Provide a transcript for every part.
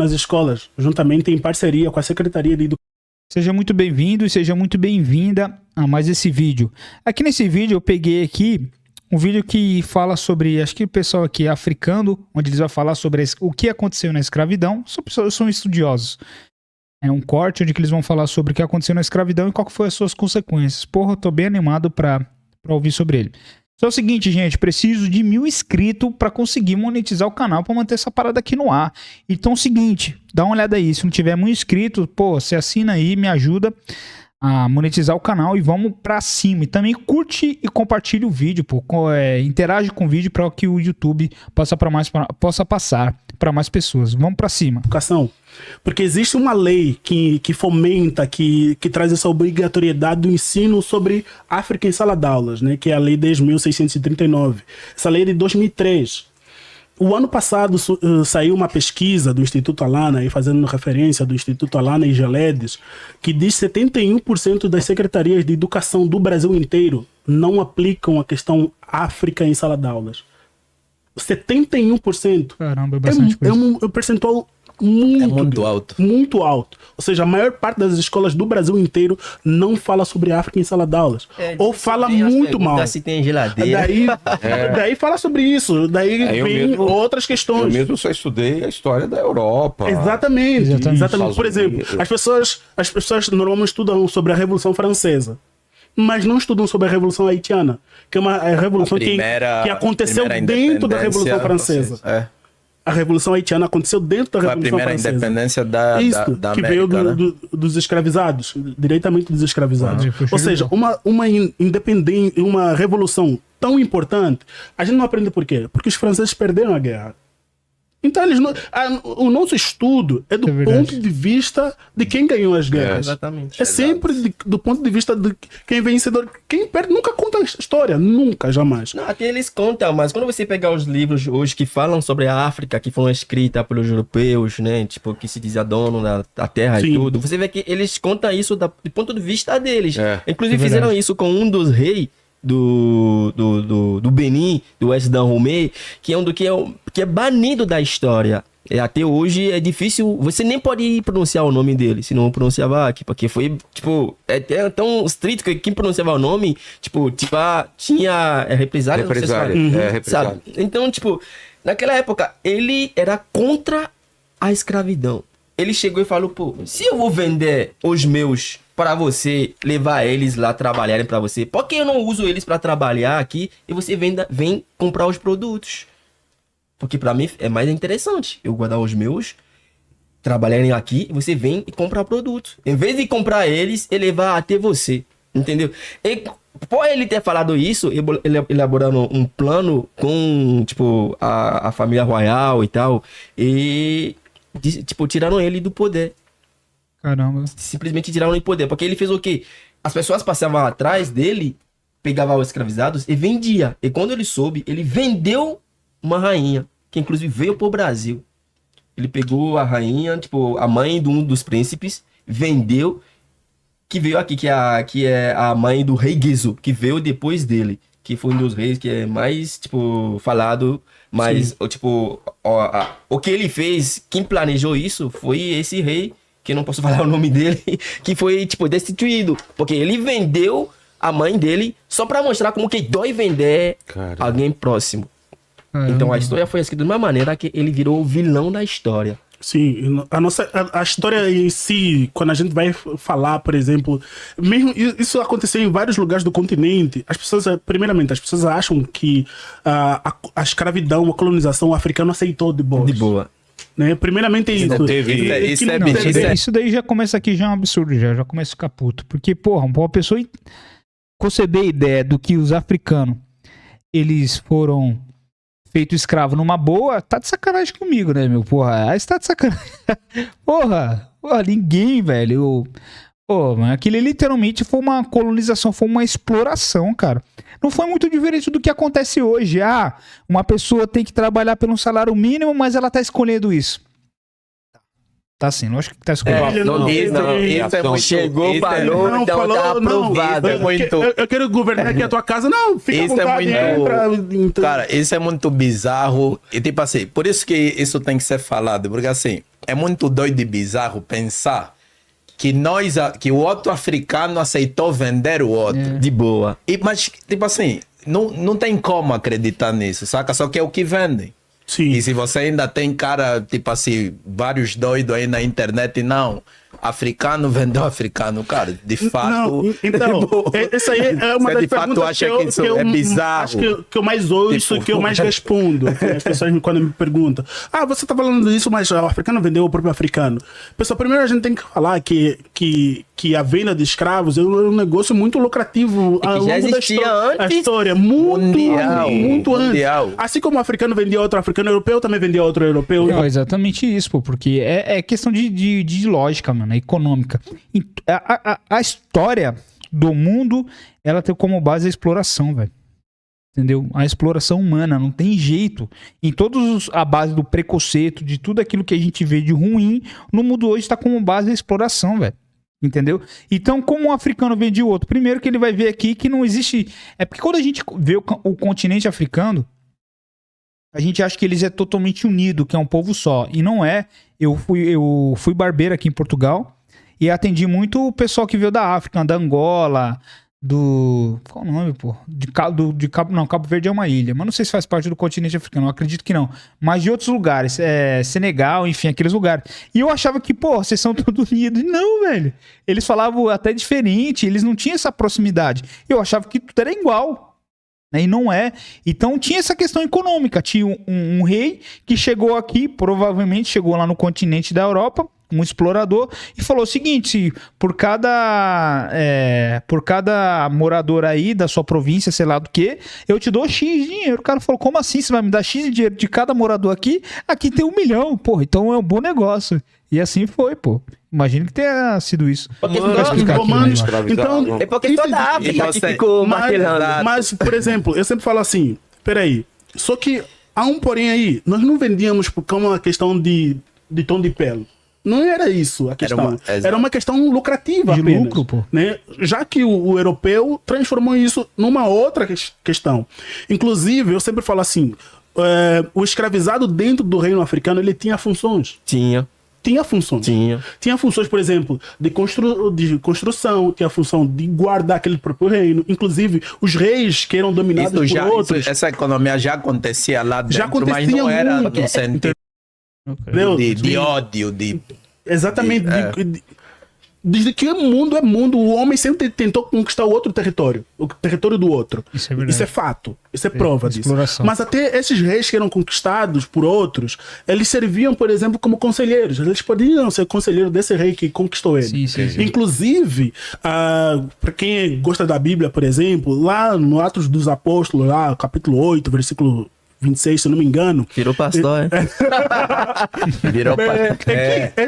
nas escolas, juntamente em parceria com a Secretaria de Educação. Seja muito bem-vindo e seja muito bem-vinda a mais esse vídeo. Aqui nesse vídeo eu peguei aqui um vídeo que fala sobre, acho que o pessoal aqui é africano, onde eles vão falar sobre o que aconteceu na escravidão. São estudiosos. É um corte onde eles vão falar sobre o que aconteceu na escravidão e qual que foi as suas consequências. Porra, eu tô bem animado pra ouvir sobre ele. Só é o seguinte, gente, preciso de 1000 inscritos pra conseguir monetizar o canal, pra manter essa parada aqui no ar. Então é o seguinte, dá uma olhada aí, se não tiver 1000 inscritos, pô, você assina aí, me ajuda a monetizar o canal e vamos pra cima. E também curte e compartilha o vídeo, pô, interage com o vídeo para que o YouTube possa passar para mais pessoas. Vamos pra cima. Educação. Porque existe uma lei que fomenta, que traz essa obrigatoriedade do ensino sobre África em sala de aulas, né? Que é a Lei 10.639. Essa lei é de 2003. O ano passado saiu uma pesquisa do Instituto Alana, fazendo referência do Instituto Alana e Geledes, que diz que 71% das secretarias de educação do Brasil inteiro não aplicam a questão África em sala de aulas. 71%. Caramba, é bastante coisa. É um percentual muito alto. Muito alto. Ou seja, a maior parte das escolas do Brasil inteiro não fala sobre África em sala de aulas. Ou fala muito mal. Se tem geladeira. Daí fala sobre isso. Daí vem outras questões. Eu mesmo só estudei a história da Europa. Exatamente. Por exemplo, as pessoas normalmente estudam sobre a Revolução Francesa, mas não estudam sobre a Revolução Haitiana, que é uma revolução que aconteceu dentro da Revolução Francesa. A Revolução Haitiana aconteceu dentro da Revolução Francesa. A primeira independência da América, que veio dos escravizados, diretamente dos escravizados. Ou seja, uma independência, uma revolução tão importante, a gente não aprende por quê? Porque os franceses perderam a guerra. Então, o nosso estudo é do ponto de vista de quem ganhou as guerras. Exatamente. É sempre do ponto de vista de quem vencedor. Quem perde nunca conta a história. Nunca, jamais. Não, até eles contam, mas quando você pegar os livros hoje que falam sobre a África, que foram escritos pelos europeus, né? Tipo, que se dizia dono da terra e tudo, você vê que eles contam isso do ponto de vista deles. Inclusive fizeram isso com um dos reis do Benin, do West Dahomey, que é banido da história. Até hoje é difícil, você nem pode pronunciar o nome dele, se não pronunciava aqui, porque foi, tipo, é tão estrito que quem pronunciava o nome, tinha represália. Sabe? Então, tipo, naquela época, ele era contra a escravidão. Ele chegou e falou, pô, se eu vou vender os meus para você, levar eles lá trabalharem para você, por que eu não uso eles para trabalhar aqui e você vem comprar os produtos? Porque para mim é mais interessante eu guardar os meus, trabalharem aqui e você vem e comprar produtos. Em vez de comprar eles e levar até você, entendeu? E por ele ter falado isso, elaborando um plano com, tipo, a família royal e tal, e, tipo, tiraram ele do poder. Caramba. Simplesmente tiraram ele do poder. Porque ele fez o quê? As pessoas passavam atrás dele, pegavam os escravizados e vendia. E quando ele soube, ele vendeu uma rainha, que inclusive veio pro Brasil. Ele pegou a rainha, tipo, a mãe de um dos príncipes, vendeu, que veio aqui, que é a mãe do rei Guizo, que veio depois dele. Que foi um dos reis que é mais, tipo, falado, mas, tipo, o que ele fez, quem planejou isso foi esse rei, que eu não posso falar o nome dele, que foi, tipo, destituído. Porque ele vendeu a mãe dele só pra mostrar como que dói vender alguém próximo. Então a história foi escrita de uma maneira que ele virou o vilão da história. Sim, a história em si, quando a gente vai falar, por exemplo, mesmo isso aconteceu em vários lugares do continente. Primeiramente, as pessoas acham que a escravidão, a colonização africana aceitou de boa. De boa. Né? Primeiramente isso daí já começa aqui, já é um absurdo, já começa a ficar puto. Porque, porra, uma pessoa conceber a ideia do que os africanos, eles foram feito escravo numa boa, tá de sacanagem comigo, né, meu? Porra, aí você tá de sacanagem. Porra, ninguém, velho. Pô, aquilo literalmente foi uma colonização, foi uma exploração, cara. Não foi muito diferente do que acontece hoje. Uma pessoa tem que trabalhar pelo salário mínimo, mas ela tá escolhendo isso. Tá sim, lógico que tá escolhendo. Isso é muito... Chegou, falou, então tá aprovado. Eu quero governar aqui a tua casa. Não, fica isso à vontade. Cara, isso é muito bizarro. E tipo assim, por isso que isso tem que ser falado. Porque assim, é muito doido e bizarro pensar que o outro africano aceitou vender o outro. De boa. Mas, tipo assim, não tem como acreditar nisso, saca? Só que é o que vendem. Sim. E se você ainda tem cara, tipo assim, vários doidos aí na internet, não, africano vendeu africano, cara, de fato... Não, então, essa aí é uma você das de fato perguntas acha que que isso eu é bizarro? acho que eu mais ouço Tipo, e que eu mais respondo. As pessoas quando me perguntam, você tá falando isso, mas o africano vendeu o próprio africano. Pessoal, primeiro a gente tem que falar que a venda de escravos é um negócio muito lucrativo que ao já longo da existia antes. a história. Muito Mundial. antes. Assim como o africano vendia outro africano, o europeu também vendia outro europeu. Não, exatamente isso, pô, porque é questão de lógica, mano, é econômica. A história do mundo, ela tem como base a exploração, velho. Entendeu? A exploração humana, não tem jeito. Em todos a base do preconceito, de tudo aquilo que a gente vê de ruim, no mundo hoje está como base a exploração, velho. Entendeu? Então, como um africano vende o outro? Primeiro que ele vai ver aqui que não existe... É porque quando a gente vê o continente africano, a gente acha que eles é totalmente unido, que é um povo só. E não é. Eu fui barbeiro aqui em Portugal e atendi muito o pessoal que veio da África, da Angola, qual o nome, pô? Cabo Verde é uma ilha, mas não sei se faz parte do continente africano, eu acredito que não. Mas de outros lugares, Senegal, enfim, aqueles lugares. E eu achava que, pô, vocês são todos unidos. Não, velho. Eles falavam até diferente, eles não tinham essa proximidade. Eu achava que tudo era igual. E não é. Então tinha essa questão econômica. Tinha um rei que chegou aqui, provavelmente chegou lá no continente da Europa, um explorador, e falou o seguinte: por cada morador aí da sua província, sei lá do que, eu te dou X de dinheiro. O cara falou: como assim você vai me dar X de dinheiro de cada morador aqui? Aqui tem 1 milhão, pô, então é um bom negócio. E assim foi, pô. Imagino que tenha sido isso. Porque Romanos, então, é porque toda a África que ficou martelando. Mas, por exemplo, eu sempre falo assim, peraí, só que há um porém aí, nós não vendíamos por uma questão de tom de pele. Não era isso a questão. Era uma questão lucrativa de apenas, lucro, pô. né? Já que o europeu transformou isso numa outra questão. Inclusive, eu sempre falo assim, o escravizado dentro do reino africano, ele tinha funções. Tinha funções. Tinha funções, por exemplo, de construção, tinha a função de guardar aquele próprio reino. Inclusive, os reis que eram dominados por outros. Essa economia já acontecia lá dentro, Já acontecia mas não era muito. no sentido de ódio. Exatamente. Desde que o mundo é mundo, o homem sempre tentou conquistar o outro território. O território do outro. Isso é verdade. Isso é fato. Isso é prova disso. Exploração. Mas até esses reis que eram conquistados por outros, eles serviam, por exemplo, como conselheiros. Eles podiam ser conselheiros desse rei que conquistou ele. Sim. Inclusive, para quem gosta da Bíblia, por exemplo, lá no Atos dos Apóstolos, lá, capítulo 8, versículo 26, se eu não me engano. Virou pastor, Virou pastor.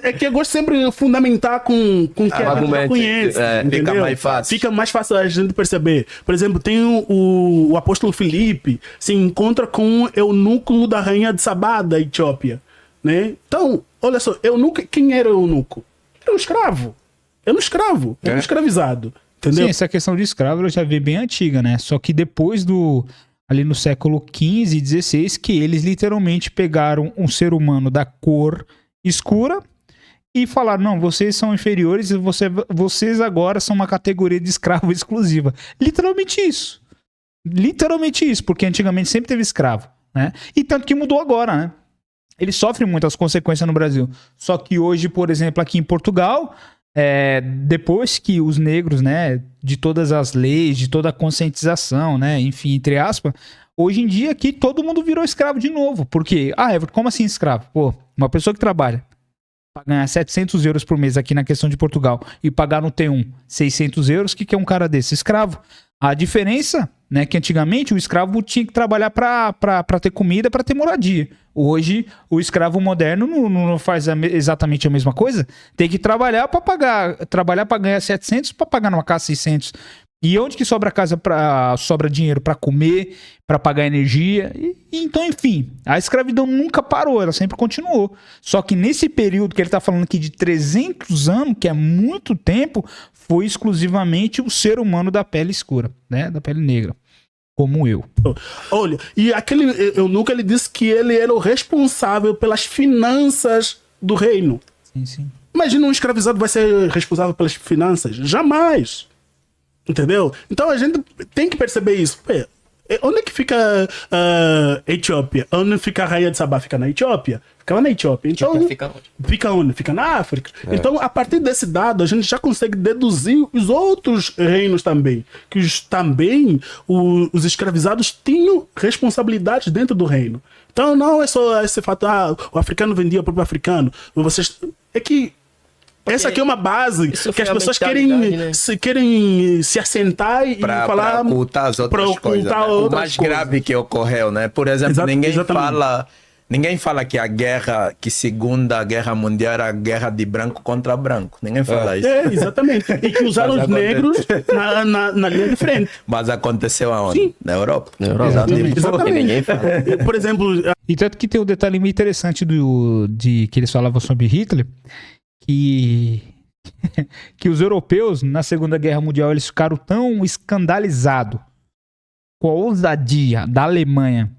É que eu gosto sempre de fundamentar com que a gente já conhece. Fica mais fácil. Fica mais fácil a gente perceber. Por exemplo, tem o apóstolo Filipe se encontra com o eunuco da rainha de Sabá, da Etiópia. Né? Então, olha só, quem era o eunuco? Era um escravo. Era um escravizado. Entendeu? Sim, essa questão de escravo eu já vi bem antiga, né? Só que depois ali no século XV e XVI, que eles literalmente pegaram um ser humano da cor escura e falaram: não, vocês são inferiores e vocês agora são uma categoria de escravo exclusiva. Literalmente isso, porque antigamente sempre teve escravo, né? E tanto que mudou agora, né? Eles sofrem muitas consequências no Brasil. Só que hoje, por exemplo, aqui em Portugal, depois que os negros, né, de todas as leis, de toda a conscientização, né, enfim, entre aspas, hoje em dia aqui todo mundo virou escravo de novo. Por quê? Everton, como assim escravo? Pô, uma pessoa que trabalha para ganhar 700 euros por mês aqui na questão de Portugal e pagar no T1 600 euros, o que é um cara desse? Escravo. A diferença, né, que antigamente o escravo tinha que trabalhar para ter comida, para ter moradia. Hoje, o escravo moderno não faz exatamente a mesma coisa. Tem que trabalhar para ganhar 700, para pagar numa casa 600. E onde que sobra sobra dinheiro para comer, para pagar energia? Então, enfim, a escravidão nunca parou, ela sempre continuou. Só que nesse período que ele está falando aqui de 300 anos, que é muito tempo, foi exclusivamente o ser humano da pele escura, né? Da pele negra. Como eu. Olha, e aquele eunuco, ele disse que ele era o responsável pelas finanças do reino. Sim. Imagina um escravizado vai ser responsável pelas finanças? Jamais. Entendeu? Então a gente tem que perceber isso. Pê, onde é que fica a Etiópia? Onde fica a rainha de Sabá? Fica na Etiópia? Ficava na Etiópia. Então, Fica onde? fica onde? Fica na África. Então, a partir desse dado, a gente já consegue deduzir os outros reinos também. Que os escravizados tinham responsabilidades dentro do reino. Então, não é só esse fato, o africano vendia para o africano. É que essa aqui é uma base que as pessoas querem se assentar e Pra falar... ocultar as outras coisas. Né? O mais grave que ocorreu, né? Por exemplo, ninguém fala que a guerra, que Segunda Guerra Mundial era a guerra de branco contra branco. Ninguém fala isso. Exatamente. E que usaram os negros na linha de frente. Mas aconteceu aonde? Sim. Na Europa. Exatamente. Ninguém fala. Por exemplo, E tanto que tem um detalhe muito interessante que eles falavam sobre Hitler, que os europeus, na Segunda Guerra Mundial, eles ficaram tão escandalizados com a ousadia da Alemanha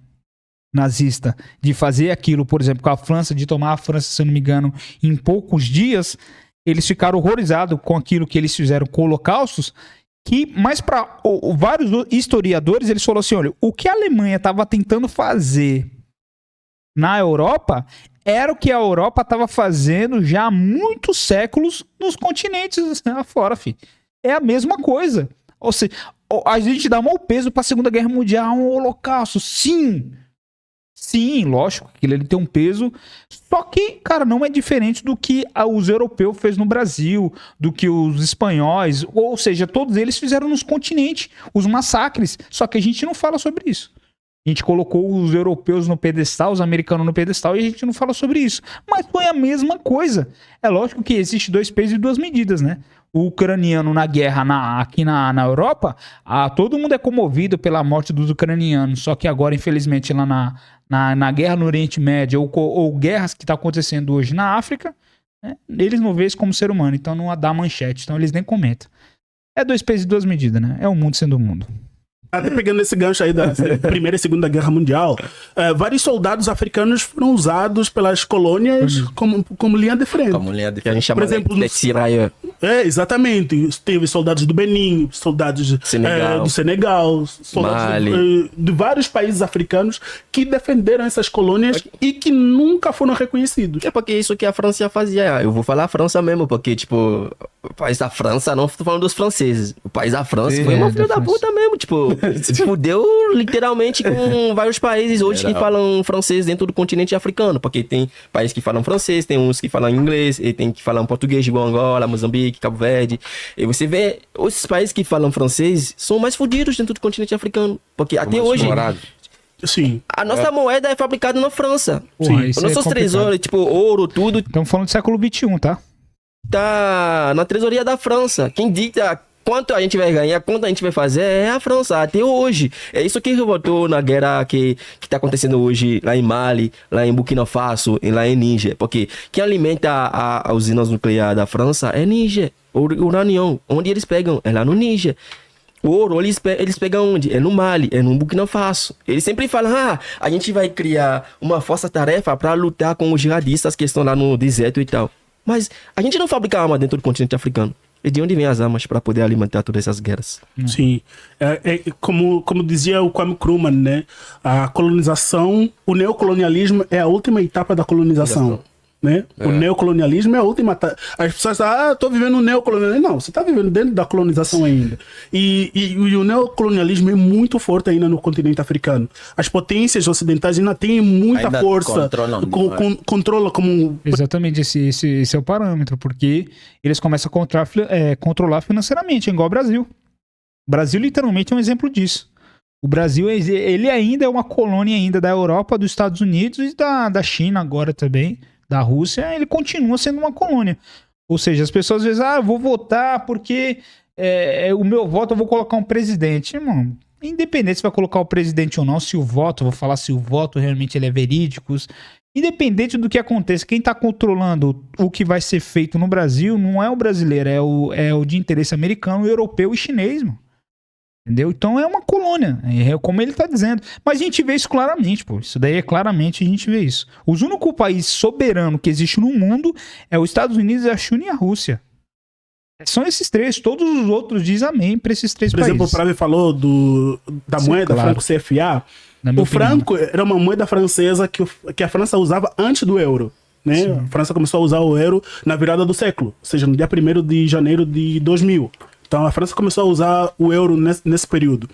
nazista de fazer aquilo, por exemplo, com a França, de tomar a França, se eu não me engano, em poucos dias, eles ficaram horrorizados com aquilo que eles fizeram com holocaustos, mas para vários historiadores, eles falaram assim, olha, o que a Alemanha estava tentando fazer na Europa era o que a Europa estava fazendo já há muitos séculos nos continentes afora, filho. É a mesma coisa. Ou seja, a gente dá mau peso para a Segunda Guerra Mundial, um holocausto. Sim, lógico que ele tem um peso. Só que, cara, não é diferente do que os europeus fez no Brasil, do que os espanhóis, ou seja, todos eles fizeram nos continentes, os massacres. Só que a gente não fala sobre isso. A gente colocou os europeus no pedestal, os americanos no pedestal, e a gente não fala sobre isso. Mas foi a mesma coisa. É lógico que existe 2 pesos e 2 medidas, né? O ucraniano na guerra aqui na Europa, todo mundo é comovido pela morte dos ucranianos. Só que agora, infelizmente, lá na guerra no Oriente Médio, ou guerras que estão acontecendo hoje na África, né? Eles não veem isso como ser humano, então não dá manchete. Então eles nem comentam. É 2 pesos e 2 medidas, né? É o mundo sendo o mundo. Até pegando esse gancho aí da Primeira e Segunda Guerra Mundial, vários soldados africanos foram usados pelas colônias como linha de frente. Como linha de Que a gente chama Por exemplo, de tiraia. Exatamente. Teve soldados do Benin, soldados do Senegal, soldados de vários países africanos que defenderam essas colônias e que nunca foram reconhecidos. É porque isso que a França fazia. Eu vou falar a França mesmo, porque, tipo, o país da França, não tô falando dos franceses. O país da França foi uma filha da puta mesmo, tipo, se fudeu literalmente com vários países hoje que falam francês dentro do continente africano, porque tem países que falam francês, tem uns que falam inglês, e tem que falar português, igual Angola, Moçambique, Cabo Verde. E você vê, esses países que falam francês são mais fudidos dentro do continente africano, porque até hoje... Sim. A nossa moeda é fabricada na França. Sim. Os nossos tesouros, tipo, ouro, tudo, Estamos falando do século XXI, tá? tá na tesouraria da França. Quem dita quanto a gente vai ganhar, quanto a gente vai fazer é a França, até hoje. É isso que revoltou na guerra que tá acontecendo hoje lá em Mali, lá em Burkina Faso e lá em Níger. Porque quem alimenta a usinas nucleares da França é Níger. O urânio, onde eles pegam? É lá no Níger. O ouro, eles pegam onde? É no Mali, é no Burkina Faso. Eles sempre falam, a gente vai criar uma força-tarefa para lutar com os jihadistas que estão lá no deserto e tal. Mas a gente não fabrica arma dentro do continente africano. E de onde vem as armas para poder alimentar todas essas guerras? Sim. Como dizia o Kwame Nkrumah, né? A colonização, o neocolonialismo é a última etapa da colonização. Né? O neocolonialismo é a última. As pessoas falam, tô vivendo um neocolonialismo. Não, você tá vivendo dentro da colonização ainda. E o neocolonialismo é muito forte ainda no continente africano. As potências ocidentais ainda têm muita Ainda força. Controla como. Exatamente, esse é o parâmetro, porque eles começam a controlar financeiramente, igual o Brasil. O Brasil literalmente é um exemplo disso. O Brasil, ele ainda é uma colônia ainda da Europa, dos Estados Unidos e da China agora também, da Rússia. Ele continua sendo uma colônia. Ou seja, as pessoas às vezes, eu vou votar porque o meu voto eu vou colocar um presidente. Irmão, independente se vai colocar o presidente ou não, se o voto, eu vou falar se o voto realmente ele é verídico, independente do que aconteça, quem está controlando o que vai ser feito no Brasil não é o brasileiro, é o de interesse americano, europeu e chinês, mano. Entendeu? Então é uma colônia, é como ele tá dizendo. Mas a gente vê isso claramente, pô. Isso daí é claramente a gente vê isso. Os únicos países soberanos que existe no mundo é os Estados Unidos, a China e a Rússia. São esses três. Todos os outros dizem amém para esses três países. Por exemplo, o Pravi falou da moeda franco CFA. O franco era uma moeda francesa que a França usava antes do euro. Né? A França começou a usar o euro na virada do século, ou seja, no dia 1º de janeiro de 2000. Então a França começou a usar o euro nesse período.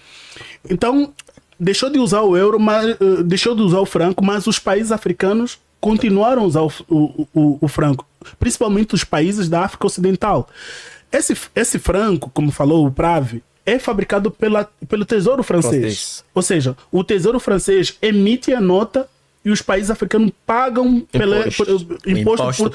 Então deixou de usar o euro, deixou de usar o franco, mas os países africanos continuaram a usar o franco, principalmente os países da África Ocidental. Esse franco, como falou o Pravi, é fabricado pelo Tesouro Francês. Ou seja, o Tesouro Francês emite a nota e os países africanos pagam imposto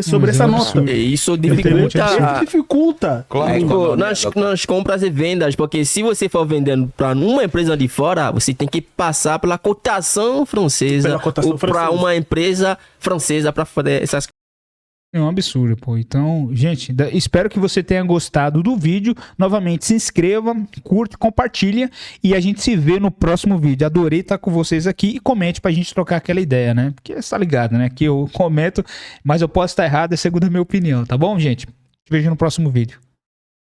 sobre essa nota. E isso dificulta. Claro. Nas compras e vendas, porque se você for vendendo para uma empresa de fora, você tem que passar pela cotação francesa ou para uma empresa francesa para fazer essas. É um absurdo, pô. Então, gente, espero que você tenha gostado do vídeo. Novamente, se inscreva, curte, compartilha e a gente se vê no próximo vídeo. Adorei estar com vocês aqui e comente pra gente trocar aquela ideia, né? Porque você tá ligado, né? Que eu comento, mas eu posso estar errado, é segundo a minha opinião, tá bom, gente? Te vejo no próximo vídeo.